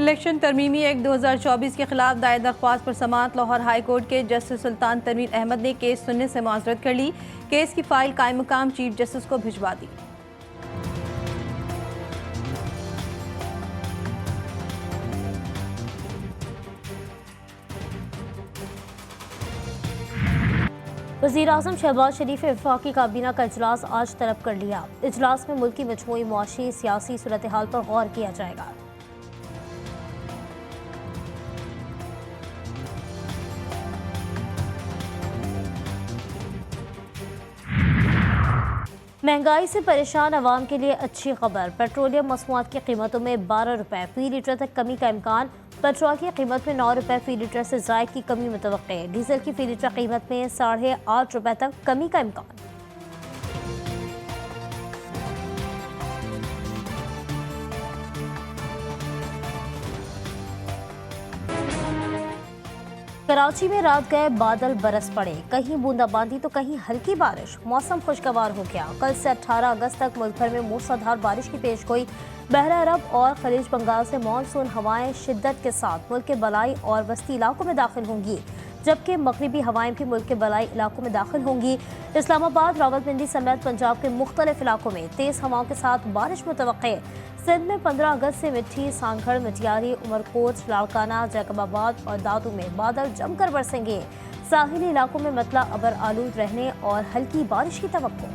Election तरमीमी act 2024 के खिलाफ दायर दरख्वास्त पर समाअत। लाहौर हाई कोर्ट के जस्टिस सुल्तान तनवीर अहमद ने केस सुनने से मुआज़रत कर ली। केस की फाइल कायम मकाम चीफ जस्टिस को भिजवा दी। वज़ीर-ए-आज़म शहबाज शरीफ ने वफाकी काबीना का इजलास आज तलब कर लिया। इजलास में मुल्क की मजमूई मुआशी सियासी सूरत हाल पर गौर किया जाएगा। महंगाई से परेशान अवाम के लिए अच्छी खबर। पेट्रोलियम मसनूआत की कीमतों में 12 रुपये फी लीटर तक कमी का इम्कान। पेट्रोल की कीमत में 9 रुपये फी लीटर से ज़ायद की कमी मुतवक्के। डीजल की फी लीटर कीमत में 8.5 रुपये तक कमी का इम्कान। कराची में रात गए बादल बरस पड़े, कहीं बूंदाबांदी तो कहीं हल्की बारिश। मौसम खुशगवार हो गया। कल से 18 अगस्त तक मुल्क भर में मूसलाधार बारिश की पेशगोई। बहरा अरब और खलीज बंगाल से मानसून हवाएं शिद्दत के साथ मुल्क के बलाई और वस्ती इलाकों में दाखिल होंगी, जबकि मगरिबी हवाएं भी मुल्क के बलाई इलाकों में दाखिल होंगी। इस्लामाबाद, रावलपिंडी समेत पंजाब के मुख्तलिफ इलाकों में तेज हवाओं के साथ बारिश मुतवक्के। सिंध में 15 अगस्त से मिट्टी, सांगड़, मटियारी, उमरकोट, लाड़काना, जैकबाबाद और दादू में बादल जमकर बरसेंगे। साहिली इलाकों में मतला अबर आलूद रहने और हल्की बारिश की तवक्को।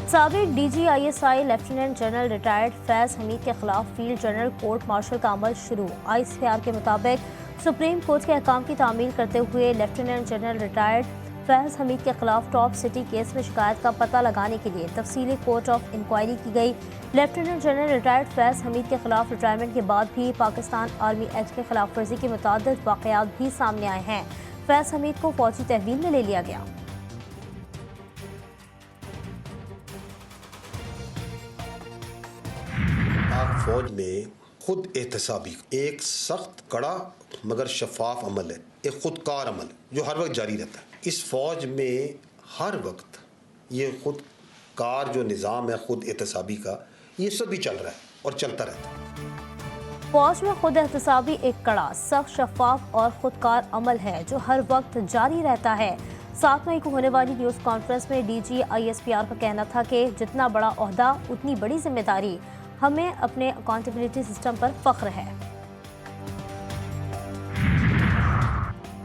साबिक DGISI लेफ्टिनेंट जनरल रिटायर्ड फैज़ हमीद के खिलाफ फील्ड जनरल कोर्ट मार्शल का अमल शुरू। ICR के मुताबिक सुप्रीम कोर्ट के अहकाम की तामील करते हुए लेफ्टिनेंट जनरल रिटायर्ड फैज़ हमीद के खिलाफ टॉप सिटी केस में शिकायत का पता लगाने के लिए तफसीली कोर्ट ऑफ इंक्वायरी की गई। लेफ्टिनेंट जनरल रिटायर्ड फैज़ हमीद के खिलाफ रिटायरमेंट के बाद भी पाकिस्तान आर्मी एक्ट के खिलाफ वर्जी के मुताद्दिद वाक़यात भी सामने आए हैं। फैज़ हमीद को फौजी तहवील में ले लिया गया। फौज में खुद एहतसाबी एक सख्त कड़ा मगर शफाफ अमल है, एक खुदकार अमल जो हर वक्त जारी रहता है। इस फौज में हर वक्त ये खुदकार जो निज़ाम है खुद एहतसाबी का, ये सब भी चल रहा है और चलता रहता है। फौज में खुद एहतसाबी एक कड़ा, सख्त, शफाफ और खुदकार अमल है जो हर वक्त जारी रहता है। 7 मई को होने वाली न्यूज़ कॉन्फ्रेंस में DG ISPR का कहना था कि जितना बड़ा ओहदा उतनी बड़ी जिम्मेदारी। हमें अपने अकाउंटेबिलिटी सिस्टम पर फख्र है।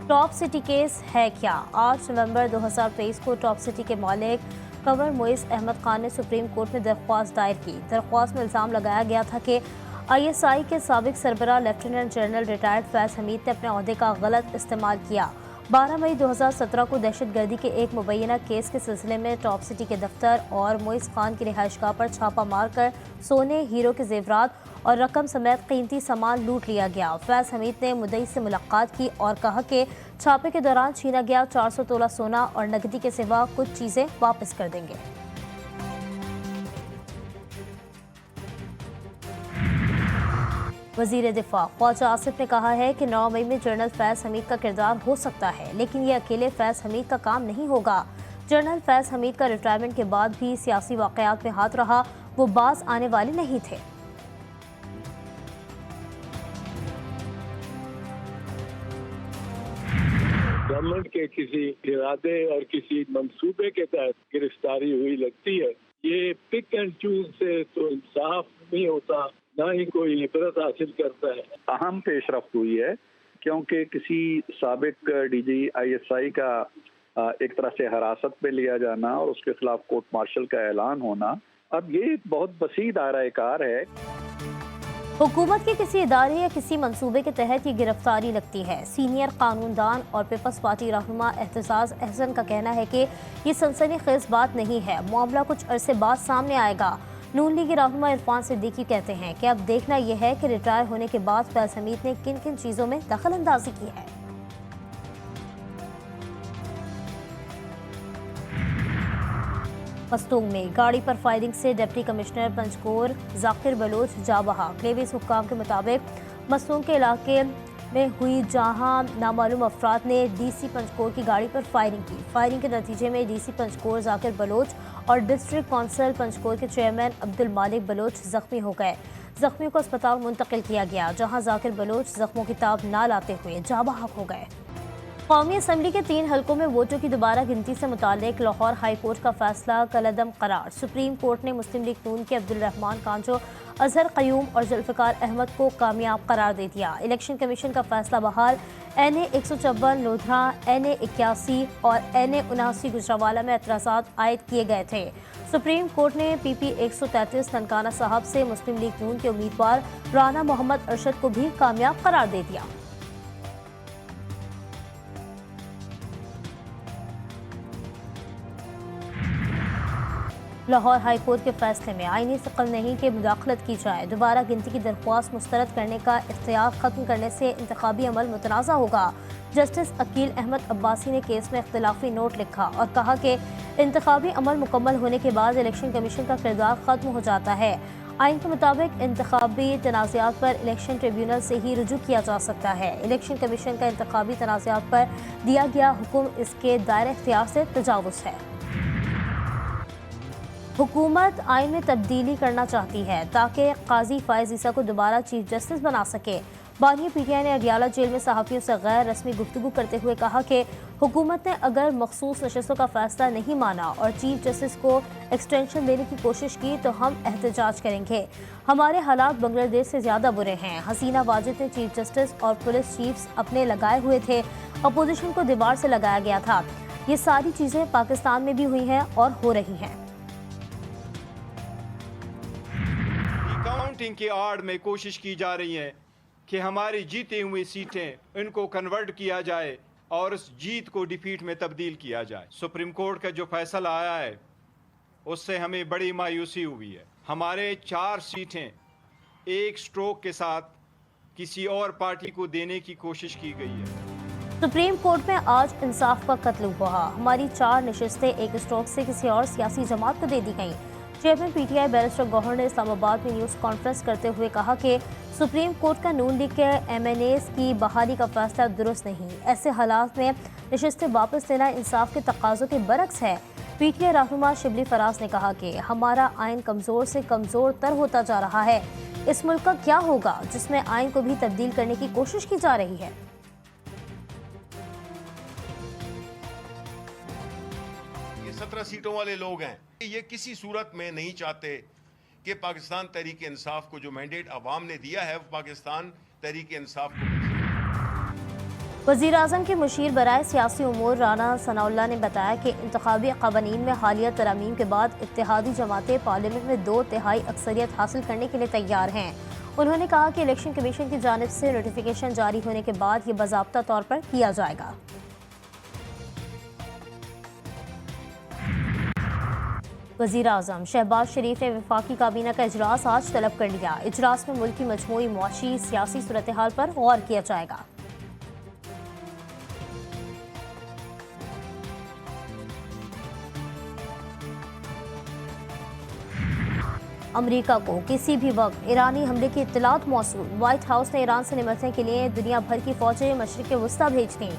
टॉप सिटी केस है क्या? 8 नवंबर 2023 को टॉप सिटी के मालिक कंवर मोइस अहमद खान ने सुप्रीम कोर्ट में दरख्वास्त दायर की। दरख्वास्त में इल्ज़ाम लगाया गया था कि ISI के साबिक सरबराह लेफ्टिनेंट जनरल रिटायर्ड फैज़ हमीद ने अपने ओहदे का गलत इस्तेमाल किया। 12 मई 2017 को दहशतगर्दी के एक मुबैना केस के सिलसिले में टॉप सिटी के दफ्तर और मोइस खान की रिहाइशगाह पर छापा मारकर सोने, हीरो के जेवरात और रकम समेत कीमती सामान लूट लिया गया। फैज़ हमीद ने मुद्दई से मुलाकात की और कहा कि छापे के दौरान छीना गया 400 तोला सोना और नकदी के सिवा कुछ चीज़ें वापस कर देंगे। वज़ीर दिफा ख्वाजा आसिफ ने कहा है कि 9 मई में जनरल फैज़ हमीद का किरदार हो सकता है, लेकिन ये अकेले फैज़ हमीद का काम नहीं होगा। जनरल फैज़ हमीद का रिटायरमेंट के बाद भी सियासी वाक़यात में हाथ रहा, वो बाज आने वाले नहीं थे। गवर्नमेंट के किसी इरादे और किसी मंसूबे के तहत गिरफ्तारी हुई लगती है। ये पिक एंड चूज से तो इंसाफ नहीं होता, ना ही कोई इबरत हासिल करता है। अहम पेशरफ्त हुई है क्योंकि किसी साबिक DGISI का एक तरह से हिरासत में लिया जाना और उसके खिलाफ कोर्ट मार्शल का ऐलान होना, अब ये बहुत वसी दायरा कार है। हुकूमत के किसी इदारे या किसी मंसूबे के तहत ये गिरफ्तारी लगती है। सीनियर कानूनदान और पीपल्स पार्टी रहनुमा एहतसास अहसन का कहना है कि ये सनसनीखेज बात नहीं है, मामला कुछ अरसे बाद सामने आएगा। नून लीग रहनुमा इरफान सिद्दीकी कहते हैं कि अब देखना यह है कि रिटायर होने के बाद फैज़ हमीद ने किन किन चीज़ों में दखल अंदाजी की है। मस्तूंग में गाड़ी पर फायरिंग से डिप्टी कमिश्नर पंचकोर जाकिर बलोच जा बहा। क्लेविस हुक्काम के मुताबिक मस्तूंग के इलाके में हुई, जहां नामालूम अफराद ने डीसी पंचकोट की गाड़ी पर फायरिंग की। फायरिंग के नतीजे में डीसी पंचकोट जाकिर बलोच और डिस्ट्रिक्ट काउंसिल पंचकोट के चेयरमैन अब्दुल मालिक बलोच जख्मी हो गए। जख्मियों को अस्पताल मुंतकिल किया गया, जहां जाकिर बलोच जख्मों की ताब ना लाते हुए जाँ बहक हो गए। कौमी असम्बली के 3 हलकों में वोटों की दोबारा गिनती से मुताल्लिक लाहौर हाई कोर्ट का फैसला कलअदम करार। सुप्रीम कोर्ट ने मुस्लिम लीग नून के अब्दुल रहमान कांचो, अजहर कयूम और जुल्फ़िकार अहमद को कामयाब करार दे दिया। इलेक्शन कमीशन का फैसला बहाल। NA 154 लोधरा, NA 81 और NA 79 गुजरावाला में एतराज़ात आयद किए गए थे। सुप्रीम कोर्ट ने PP 133 ननकाना साहब से मुस्लिम लीग नून के उम्मीदवार राना मोहम्मद अरशद को भी कामयाब करार दे दिया। लाहौर हाई कोर्ट के फैसले में आईनी सकल नहीं कि मुदाखलत की जाए। दोबारा गिनती की दरख्वास्त मुस्तरद करने का इख्तियार ख़त्म करने से इंतखाबी अमल मुतनाज़ा होगा। जस्टिस अकील अहमद अब्बासी ने केस में इख्तिलाफी नोट लिखा और कहा कि इंतखाबी अमल मुकम्मल होने के बाद इलेक्शन कमीशन का किरदार ख़त्म हो जाता है। आइन के मुताबिक इंतखाबी तनाज़ात पर इलेक्शन ट्रिब्यूनल से ही रुजू किया जा सकता है। इलेक्शन कमीशन का इंतखाबी तनाज़ात पर दिया गया हुक्म इसके दायरे इख्तियार से तजावुज़ है। हुकूमत आइन में तब्दीली करना चाहती है ताकि काजी फायज़ ईसा को दोबारा चीफ जस्टिस बना सके। बानी PTI ने अडियाला जेल में सहाफ़ियों से गैर रस्मी गुफ्तगू करते हुए कहा कि हुकूमत ने अगर मखसूस नशस्तों का फैसला नहीं माना और चीफ जस्टिस को एक्सटेंशन देने की कोशिश की तो हम एहतजाज करेंगे। हमारे हालात बांग्लादेश से ज़्यादा बुरे हैं। हसीना वाजिद ने चीफ जस्टिस और पुलिस चीफ्स अपने लगाए हुए थे, अपोजिशन को दीवार से लगाया गया था। ये सारी चीज़ें पाकिस्तान में भी हुई हैं और हो रही हैं। काउंटिंग की आड़ में कोशिश की जा रही है कि हमारी जीती हुई सीटें इनको कन्वर्ट किया जाए और उस जीत को डिफीट में तब्दील किया जाए। सुप्रीम कोर्ट का जो फैसला आया है उससे हमें बड़ी मायूसी हुई है। हमारे 4 सीटें एक स्ट्रोक के साथ किसी और पार्टी को देने की कोशिश की गई है। सुप्रीम कोर्ट में आज इंसाफ का कत्ल हुआ। हमारी 4 नशिस्तें एक स्ट्रोक से किसी और सियासी जमात को दे दी गईं। चेयरमैन PTI बैरिस्टर गौहर ने इस्लामाबाद में न्यूज़ कॉन्फ्रेंस करते हुए कहा कि सुप्रीम कोर्ट का नून लीग के MNAs की बहाली का फैसला दुरुस्त नहीं। ऐसे हालात में नशिस्तें वापस लेना इंसाफ के तकाज़ों के बरक्स है। PTI रहनुमा शिबली फराज ने कहा कि हमारा आइन कमज़ोर से कमज़ोर तर होता जा रहा है। इस मुल्क का क्या होगा जिसमें आइन को भी तब्दील करने की कोशिश की जा रही है। ये 17 सीटों वाले लोग हैं, ये किसी सूरत में नहीं चाहते कि पाकिस्तान तहरीक इंसाफ को जो मैंडेट अवाम ने दिया है वो पाकिस्तान तहरीक इंसाफ को। वज़ीर आज़म के मुशीर बराए सियासी उमूर राना सनाउल्लाह ने बताया कि इंतखाबी क़वानीन में हालिया तरमीम के बाद इत्तेहादी जमातें पार्लियामेंट में 2/3 अक्सरियत हासिल करने के लिए तैयार हैं। उन्होंने कहा कि इलेक्शन कमीशन की जानिब से नोटिफिकेशन जारी होने के बाद ये बाज़ाब्ता तौर पर किया जाएगा। वज़ीर आज़म शहबाज शरीफ ने वफाकी काबीना का इजलास आज तलब कर लिया। इजलास में मुल्क की मजमूई मुआशी सियासी सूरत हाल पर गौर किया जाएगा। अमरीका को किसी भी वक्त ईरानी हमले की इत्तलात मौसूल। व्हाइट हाउस ने ईरान से निपटने के लिए दुनिया भर की फौजें मशरिक़ वस्ता भेज दी।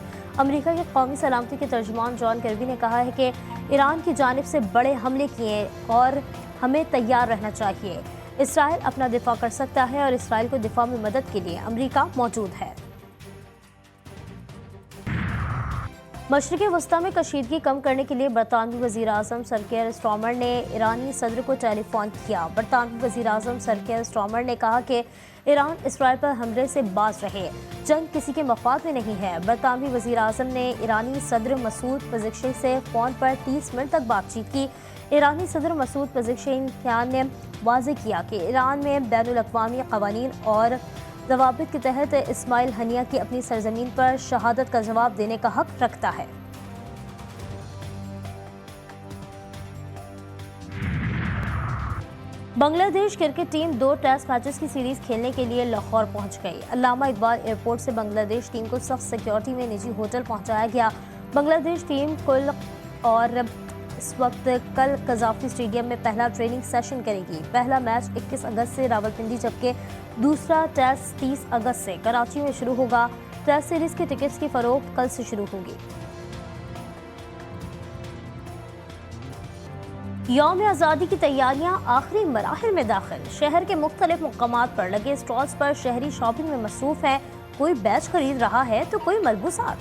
अमरीका के कौमी सलामती के तर्जुमान जॉन कर्बी ने कहा है कि ईरान की जानिब से बड़े हमले किए और हमें तैयार रहना चाहिए। इसराइल अपना दिफा कर सकता है और इसराइल को दिफा में मदद के लिए अमरीका मौजूद है। मशरिक़ वस्ता में कशीदगी कम करने के लिए बरतानवी वज़ीर आज़म सर केयर स्टार्मर ने ईरानी सदर को टेलीफोन किया। बरतानवी वज़ीर आज़म सर केयर स्टार्मर ने कहा कि ईरान इसराइल पर हमले से बाज रहे, जंग किसी के मफाद में नहीं है। बरतानवी वज़ीर आज़म ने ईरानी सदर मसूद पज़ेश्कियान से फ़ोन पर 30 मिनट तक बातचीत की। ईरानी सदर मसूद पज़ेश्कियान ने वाज़ेह किया कि ईरान में बैनुल-अक़वामी क़वानीन और ज़वाबित के तहत इस्माइल हनिया की अपनी सरजमीन पर शहादत का जवाब देने का हक रखता है। Bangladesh cricket team 2 test matches की सीरीज खेलने के लिए लाहौर पहुंच गई। अल्लामा इकबाल एयरपोर्ट से बांग्लादेश टीम को सख्त सिक्योरिटी में निजी होटल पहुंचाया गया। बांग्लादेश टीम कुल और इस वक्त कल कज़ाफ़ी स्टेडियम में पहला ट्रेनिंग सेशन करेगी। पहला मैच 21 अगस्त से रावलपिंडी, जबकि दूसरा टेस्ट 30 अगस्त से कराची में शुरू होगा। टेस्ट सीरीज के टिकट्स की फरोख्त कल से शुरू होगी। यौम आज़ादी की तैयारियां आखिरी मराहिल में दाखिल। शहर के मुख्तलिफ मुकामात पर लगे स्टॉल्स पर शहरी शॉपिंग में मसरूफ है। कोई बैच खरीद रहा है तो कोई मलबूसात।